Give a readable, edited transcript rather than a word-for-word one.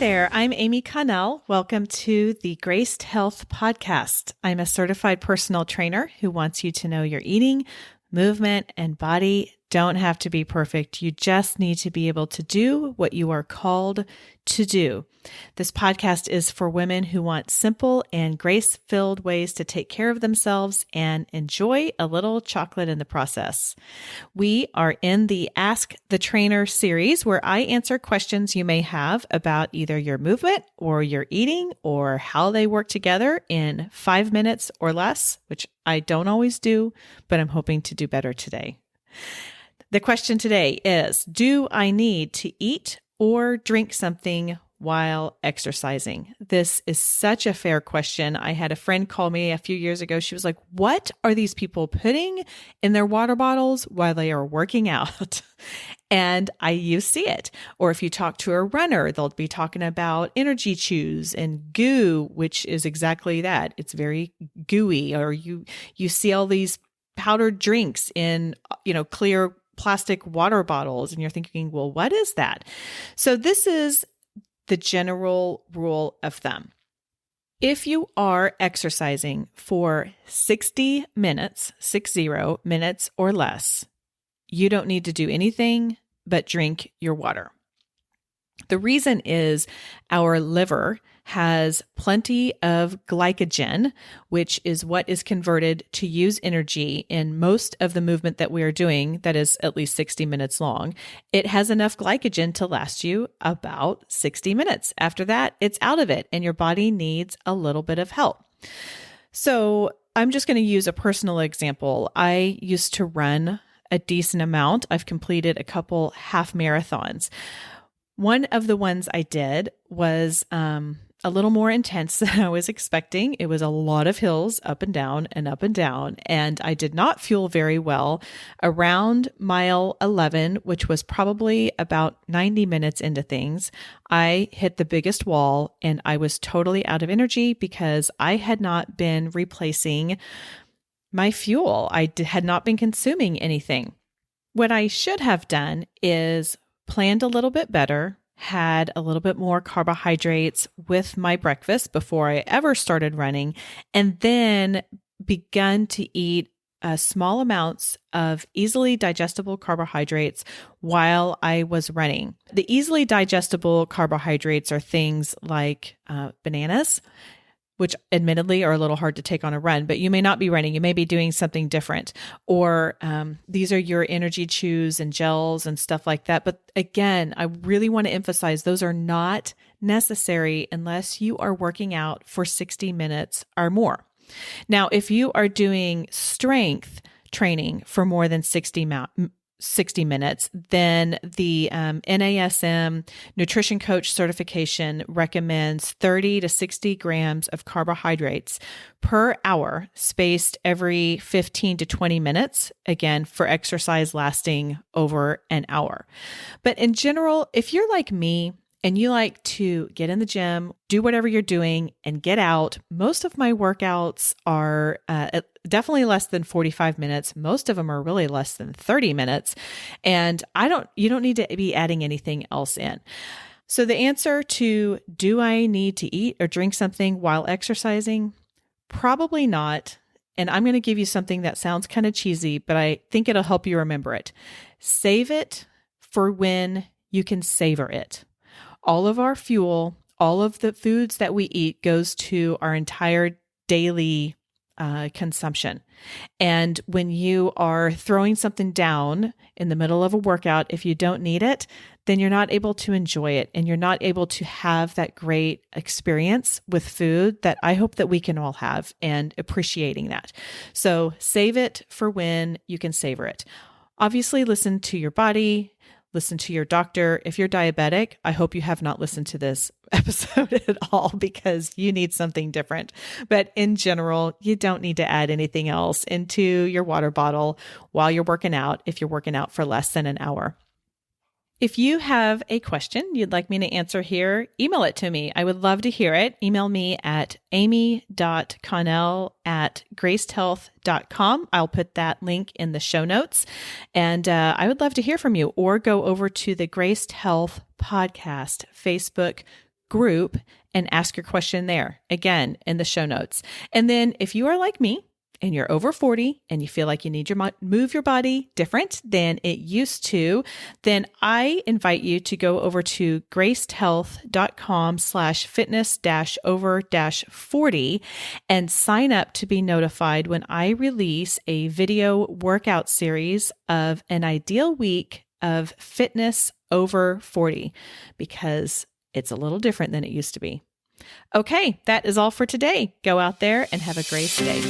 there. I'm Amy Connell. Welcome to the Graced Health Podcast. I'm a certified personal trainer who wants you to know your eating, movement, and body don't have to be perfect. You just need to be able to do what you are called to do. This podcast is for women who want simple and grace-filled ways to take care of themselves and enjoy a little chocolate in the process. We are in the Ask the Trainer series where I answer questions you may have about either your movement or your eating or how they work together in 5 minutes or less, which I don't always do, but I'm hoping to do better today. The question today is, do I need to eat or drink something while exercising? This is such a fair question. I had a friend call me a few years ago. She was like, what are these people putting in their water bottles while they are working out? And you see it. Or if you talk to a runner, they'll be talking about energy chews and goo, which is exactly that. It's very gooey. Or you see all these powdered drinks in, clear plastic water bottles, and you're thinking, well, what is that? So this is the general rule of thumb. If you are exercising for 60 minutes, 60 minutes or less, you don't need to do anything but drink your water. The reason is our liver has plenty of glycogen, which is what is converted to use energy in most of the movement that we are doing that is at least 60 minutes long. It has enough glycogen to last you about 60 minutes. After that, it's out of it and your body needs a little bit of help. So I'm just going to use a personal example. I used to run a decent amount. I've completed a couple half marathons. One of the ones I did was a little more intense than I was expecting. It was a lot of hills up and down and up and down, and I did not fuel very well. Around mile 11, which was probably about 90 minutes into things, I hit the biggest wall and I was totally out of energy because I had not been replacing my fuel. I had not been consuming anything. What I should have done is planned a little bit better, had a little bit more carbohydrates with my breakfast before I ever started running, and then begun to eat small amounts of easily digestible carbohydrates while I was running. The easily digestible carbohydrates are things like bananas, which admittedly are a little hard to take on a run, but you may not be running. You may be doing something different. Or these are your energy chews and gels and stuff like that. But again, I really want to emphasize those are not necessary unless you are working out for 60 minutes or more. Now, if you are doing strength training for more than 60 minutes, then the NASM Nutrition Coach certification recommends 30 to 60 grams of carbohydrates per hour, spaced every 15 to 20 minutes, again, for exercise lasting over an hour. But in general, if you're like me, and you like to get in the gym, do whatever you're doing, and get out, most of my workouts are definitely less than 45 minutes. Most of them are really less than 30 minutes. And you don't need to be adding anything else in. So the answer to, do I need to eat or drink something while exercising? Probably not. And I'm going to give you something that sounds kind of cheesy, but I think it'll help you remember it. Save it for when you can savor it. All of our fuel, all of the foods that we eat goes to our entire daily consumption. And when you are throwing something down in the middle of a workout, if you don't need it, then you're not able to enjoy it and you're not able to have that great experience with food that I hope that we can all have, and appreciating that. So save it for when you can savor it. Obviously, listen to your body. Listen to your doctor. If you're diabetic, I hope you have not listened to this episode at all because you need something different. But in general, you don't need to add anything else into your water bottle while you're working out if you're working out for less than an hour. If you have a question you'd like me to answer here, email it to me. I would love to hear it. Email me at amy.connell@gracedhealth.com. I'll put that link in the show notes. And I would love to hear from you, or go over to the Graced Health Podcast Facebook group and ask your question there, again, in the show notes. And then if you are like me, and you're over 40 and you feel like you need to move your body different than it used to, then I invite you to go over to gracedhealth.com/fitness-over-40 and sign up to be notified when I release a video workout series of an ideal week of fitness over 40, because it's a little different than it used to be. Okay, that is all for today. Go out there and have a great day.